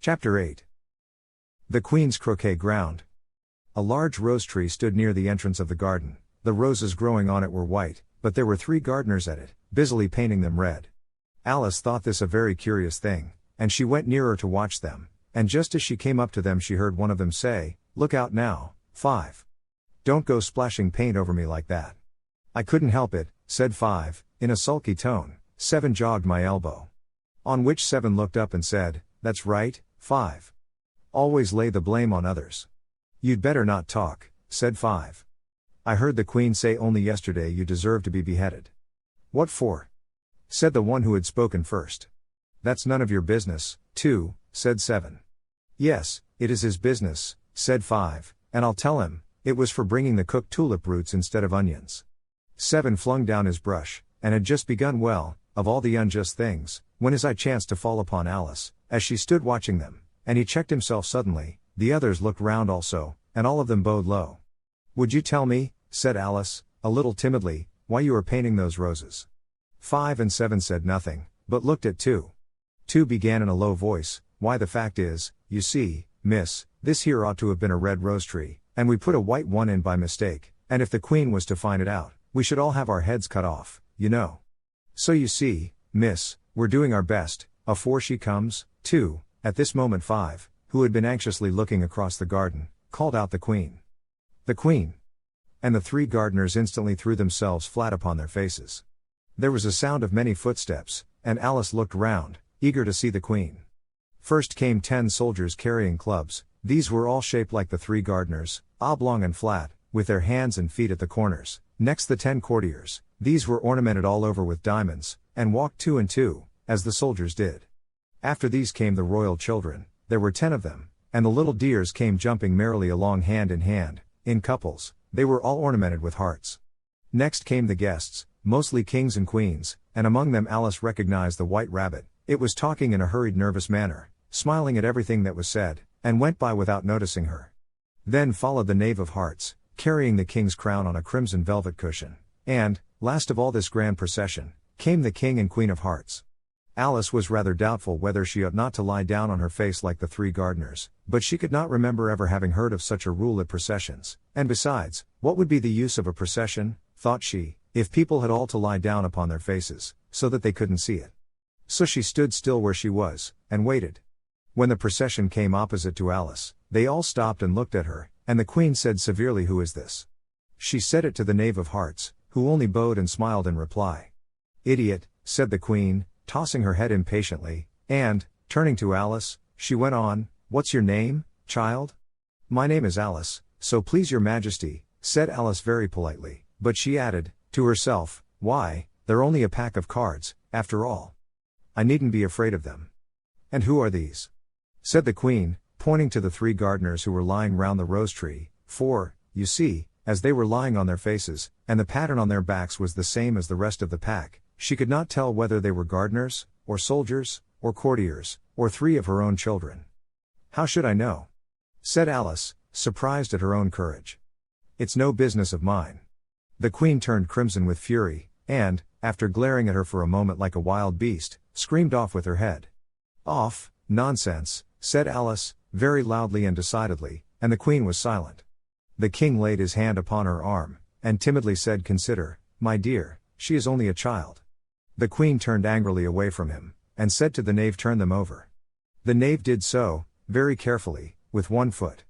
Chapter 8. The Queen's Croquet Ground. A large rose tree stood near the entrance of the garden. The roses growing on it were white, but there were 3 gardeners at it, busily painting them red. Alice thought this a very curious thing, and she went nearer to watch them, and just as she came up to them she heard one of them say, "Look out now, 5. Don't go splashing paint over me like that." "I couldn't help it," said 5, in a sulky tone. 7 jogged my elbow. On which 7 looked up and said, "That's right, 5. Always lay the blame on others." "You'd better not talk," said 5. "I heard the Queen say only yesterday you deserve to be beheaded." "What for?" said the one who had spoken first. "That's none of your business, 2, said 7. "Yes, it is his business," said 5, "and I'll tell him, it was for bringing the cooked tulip roots instead of onions." 7 flung down his brush, and had just begun well, of all the unjust things, when his eye chanced to fall upon Alice, as she stood watching them, and he checked himself suddenly. The others looked round also, and all of them bowed low. "Would you tell me," said Alice, a little timidly, "why you are painting those roses?" 5 and 7 said nothing, but looked at 2. 2 began in a low voice, "Why the fact is, you see, miss, this here ought to have been a red rose tree, and we put a white one in by mistake, and if the Queen was to find it out, we should all have our heads cut off, you know. So you see, miss, we're doing our best, afore she comes." 2. At this moment 5, who had been anxiously looking across the garden, called out, "The Queen! The Queen!" And the 3 gardeners instantly threw themselves flat upon their faces. There was a sound of many footsteps, and Alice looked round, eager to see the Queen. First came 10 soldiers carrying clubs. These were all shaped like the 3 gardeners, oblong and flat, with their hands and feet at the corners. Next the 10 courtiers. These were ornamented all over with diamonds, and walked 2 and 2, as the soldiers did. After these came the royal children. There were 10 of them, and the little dears came jumping merrily along hand, in couples. They were all ornamented with hearts. Next came the guests, mostly kings and queens, and among them Alice recognized the white rabbit. It was talking in a hurried, nervous manner, smiling at everything that was said, and went by without noticing her. Then followed the knave of hearts, carrying the king's crown on a crimson velvet cushion, and, last of all this grand procession, came the king and queen of hearts. Alice was rather doubtful whether she ought not to lie down on her face like the 3 gardeners, but she could not remember ever having heard of such a rule at processions, and besides, what would be the use of a procession, thought she, if people had all to lie down upon their faces, so that they couldn't see it. So she stood still where she was, and waited. When the procession came opposite to Alice, they all stopped and looked at her, and the Queen said severely, "Who is this?" She said it to the knave of hearts, who only bowed and smiled in reply. "Idiot," said the Queen, tossing her head impatiently, and, turning to Alice, she went on, "What's your name, child?" "My name is Alice, so please your Majesty," said Alice very politely, but she added, to herself, "Why, they're only a pack of cards, after all. I needn't be afraid of them." "And who are these?" said the Queen, pointing to the 3 gardeners who were lying round the rose tree, for, you see, as they were lying on their faces, and the pattern on their backs was the same as the rest of the pack, she could not tell whether they were gardeners, or soldiers, or courtiers, or 3 of her own children. "How should I know?" said Alice, surprised at her own courage. "It's no business of mine." The Queen turned crimson with fury, and, after glaring at her for a moment like a wild beast, screamed off with her head. "Off, nonsense," said Alice, very loudly and decidedly, and the Queen was silent. The King laid his hand upon her arm, and timidly said, "Consider, my dear, she is only a child." The Queen turned angrily away from him, and said to the knave, "Turn them over." The knave did so, very carefully, with one foot.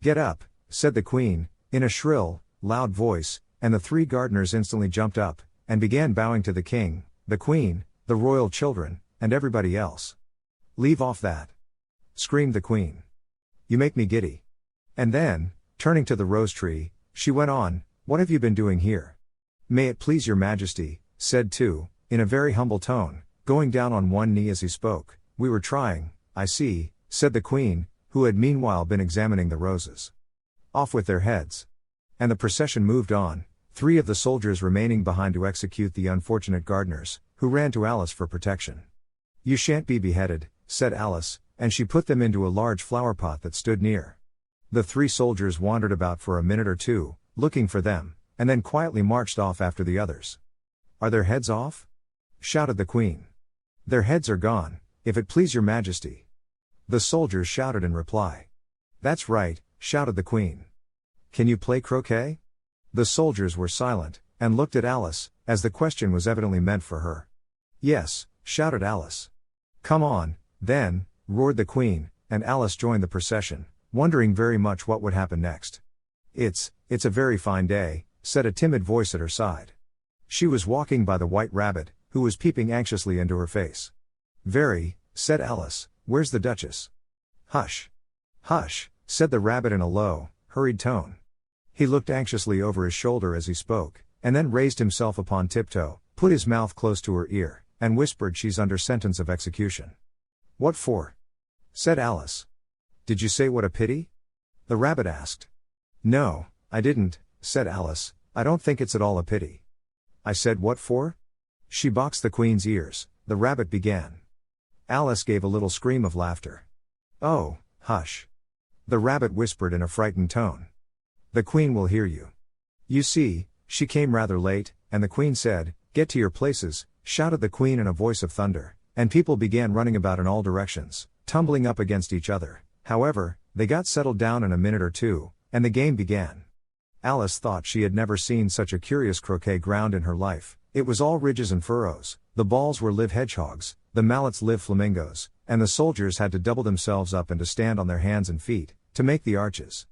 "Get up," said the Queen, in a shrill, loud voice, and the 3 gardeners instantly jumped up, and began bowing to the King, the Queen, the royal children, and everybody else. "Leave off that!" screamed the Queen. "You make me giddy." And then, turning to the rose tree, she went on, "What have you been doing here?" "May it please your Majesty," said 2, in a very humble tone, going down on one knee as he spoke, "we were trying." "I see," said the Queen, who had meanwhile been examining the roses. "Off with their heads." And the procession moved on, 3 of the soldiers remaining behind to execute the unfortunate gardeners, who ran to Alice for protection. "You shan't be beheaded," said Alice, and she put them into a large flower pot that stood near. The 3 soldiers wandered about for a minute or 2, looking for them, and then quietly marched off after the others. "Are their heads off?" shouted the Queen. "Their heads are gone, if it please your Majesty." The soldiers shouted in reply. That's right, shouted the Queen. Can you play croquet? The soldiers were silent, and looked at Alice, as the question was evidently meant for her. Yes, shouted Alice. Come on, then, roared the Queen, and Alice joined the procession, wondering very much what would happen next. It's a very fine day, said a timid voice at her side. She was walking by the White Rabbit, who was peeping anxiously into her face. Very, said Alice, where's the Duchess? Hush. Hush, said the Rabbit in a low, hurried tone. He looked anxiously over his shoulder as he spoke, and then raised himself upon tiptoe, put his mouth close to her ear, and whispered, she's under sentence of execution. What for? Said Alice. Did you say what a pity? The Rabbit asked. No, I didn't, said Alice, I don't think it's at all a pity. I said what for? She boxed the Queen's ears, the Rabbit began. Alice gave a little scream of laughter. Oh, hush. The Rabbit whispered in a frightened tone. The Queen will hear you. You see, she came rather late, and the Queen said, get to your places, shouted the Queen in a voice of thunder, and people began running about in all directions, tumbling up against each other. However, they got settled down in a minute or two, and the game began. Alice thought she had never seen such a curious croquet ground in her life. It was all ridges and furrows, the balls were live hedgehogs, the mallets live flamingos, and the soldiers had to double themselves up and to stand on their hands and feet, to make the arches.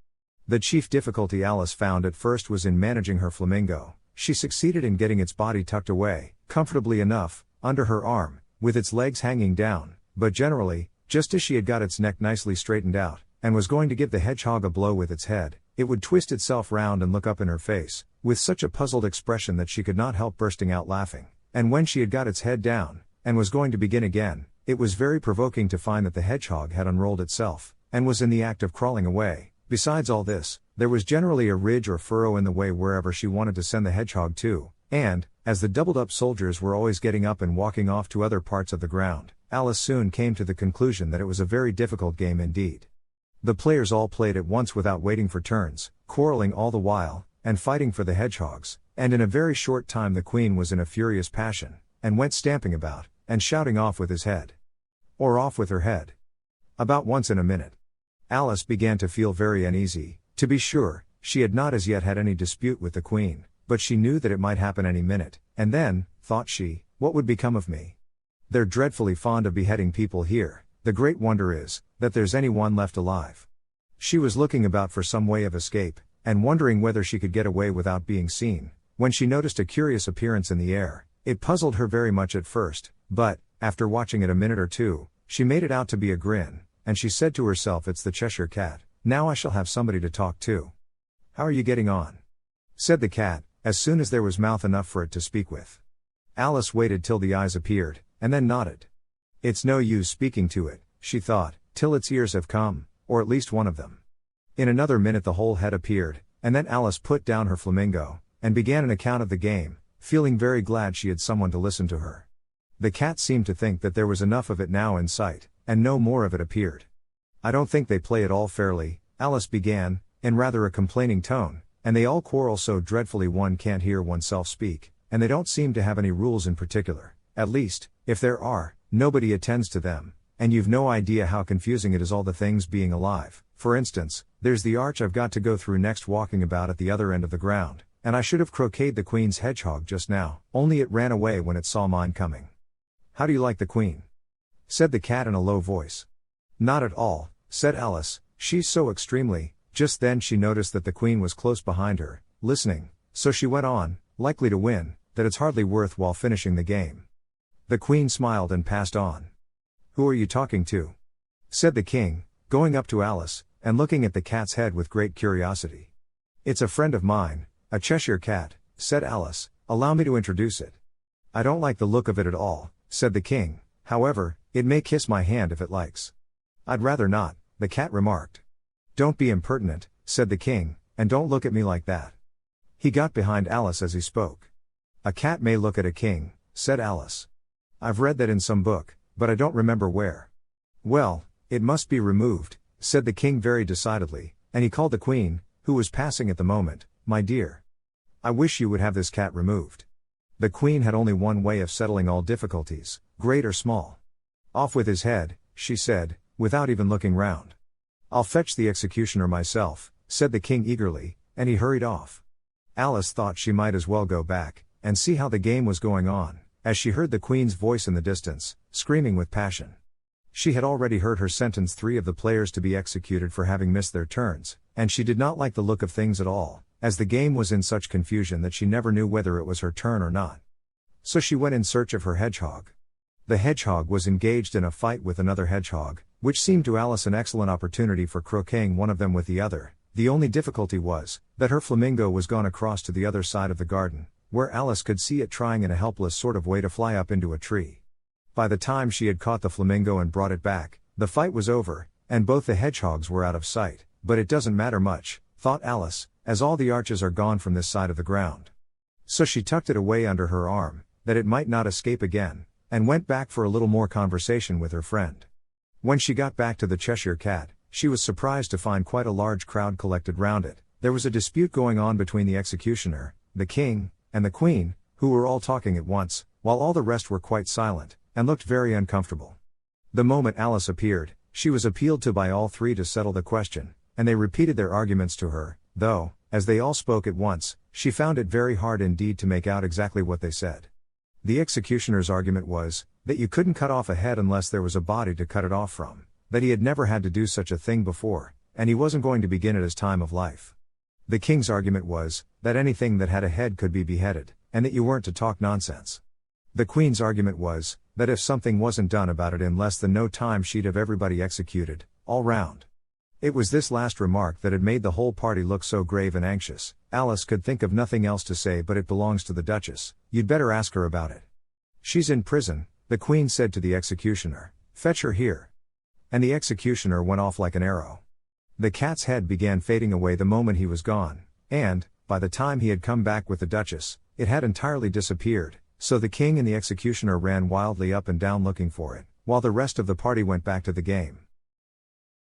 The chief difficulty Alice found at first was in managing her flamingo. She succeeded in getting its body tucked away, comfortably enough, under her arm, with its legs hanging down, but generally, just as she had got its neck nicely straightened out, and was going to give the hedgehog a blow with its head, it would twist itself round and look up in her face, with such a puzzled expression that she could not help bursting out laughing. And when she had got its head down, and was going to begin again, it was very provoking to find that the hedgehog had unrolled itself, and was in the act of crawling away. Besides all this, there was generally a ridge or furrow in the way wherever she wanted to send the hedgehog to, and, as the doubled-up soldiers were always getting up and walking off to other parts of the ground, Alice soon came to the conclusion that it was a very difficult game indeed. The players all played at once without waiting for turns, quarreling all the while, and fighting for the hedgehogs, and in a very short time the Queen was in a furious passion, and went stamping about, and shouting off with his head. Or off with her head. About once in a minute. Alice began to feel very uneasy. To be sure, she had not as yet had any dispute with the Queen, but she knew that it might happen any minute, and then, thought she, what would become of me? They're dreadfully fond of beheading people here, the great wonder is, that there's any one left alive. She was looking about for some way of escape, and wondering whether she could get away without being seen, when she noticed a curious appearance in the air. It puzzled her very much at first, but, after watching it a minute or two, she made it out to be a grin, and she said to herself, it's the Cheshire Cat, now I shall have somebody to talk to. How are you getting on? Said the cat, as soon as there was mouth enough for it to speak with. Alice waited till the eyes appeared, and then nodded. It's no use speaking to it, she thought, till its ears have come, or at least one of them. In another minute the whole head appeared, and then Alice put down her flamingo, and began an account of the game, feeling very glad she had someone to listen to her. The cat seemed to think that there was enough of it now in sight, and no more of it appeared. I don't think they play it all fairly, Alice began, in rather a complaining tone, and they all quarrel so dreadfully one can't hear oneself speak, and they don't seem to have any rules in particular. At least, if there are, nobody attends to them, and you've no idea how confusing it is, all the things being alive. For instance, there's the arch I've got to go through next, walking about at the other end of the ground, and I should have croqueted the Queen's hedgehog just now, only it ran away when it saw mine coming. How do you like the Queen? Said the cat in a low voice. Not at all, said Alice, she's so extremely. Just then she noticed that the Queen was close behind her, listening, so she went on, likely to win, that it's hardly worth while finishing the game. The Queen smiled and passed on. Who are you talking to? Said the King, going up to Alice, and looking at the cat's head with great curiosity. It's a friend of mine, a Cheshire Cat, said Alice, allow me to introduce it. I don't like the look of it at all, said the King, however, it may kiss my hand if it likes. I'd rather not, the cat remarked. Don't be impertinent, said the King, and don't look at me like that. He got behind Alice as he spoke. A cat may look at a king, said Alice. I've read that in some book, but I don't remember where. Well, it must be removed, said the King very decidedly, and he called the Queen, who was passing at the moment, my dear. I wish you would have this cat removed. The Queen had only one way of settling all difficulties, great or small. Off with his head, she said, without even looking round. "I'll fetch the executioner myself," said the king eagerly, and he hurried off. Alice thought she might as well go back, and see how the game was going on, as she heard the queen's voice in the distance, screaming with passion. She had already heard her sentence 3 of the players to be executed for having missed their turns, and she did not like the look of things at all, as the game was in such confusion that she never knew whether it was her turn or not. So she went in search of her hedgehog. The hedgehog was engaged in a fight with another hedgehog, which seemed to Alice an excellent opportunity for croqueting one of them with the other. The only difficulty was, that her flamingo was gone across to the other side of the garden, where Alice could see it trying in a helpless sort of way to fly up into a tree. By the time she had caught the flamingo and brought it back, the fight was over, and both the hedgehogs were out of sight. But it doesn't matter much, thought Alice, as all the arches are gone from this side of the ground. So she tucked it away under her arm, that it might not escape again, and went back for a little more conversation with her friend. When she got back to the Cheshire Cat, she was surprised to find quite a large crowd collected round it. There was a dispute going on between the executioner, the king, and the queen, who were all talking at once, while all the rest were quite silent, and looked very uncomfortable. The moment Alice appeared, she was appealed to by all 3 to settle the question, and they repeated their arguments to her, though, as they all spoke at once, she found it very hard indeed to make out exactly what they said. The executioner's argument was, that you couldn't cut off a head unless there was a body to cut it off from, that he had never had to do such a thing before, and he wasn't going to begin at his time of life. The king's argument was, that anything that had a head could be beheaded, and that you weren't to talk nonsense. The queen's argument was, that if something wasn't done about it in less than no time she'd have everybody executed, all round. It was this last remark that had made the whole party look so grave and anxious. Alice could think of nothing else to say but it belongs to the Duchess, you'd better ask her about it. She's in prison, the queen said to the executioner, fetch her here. And the executioner went off like an arrow. The cat's head began fading away the moment he was gone, and, by the time he had come back with the Duchess, it had entirely disappeared, so the king and the executioner ran wildly up and down looking for it, while the rest of the party went back to the game.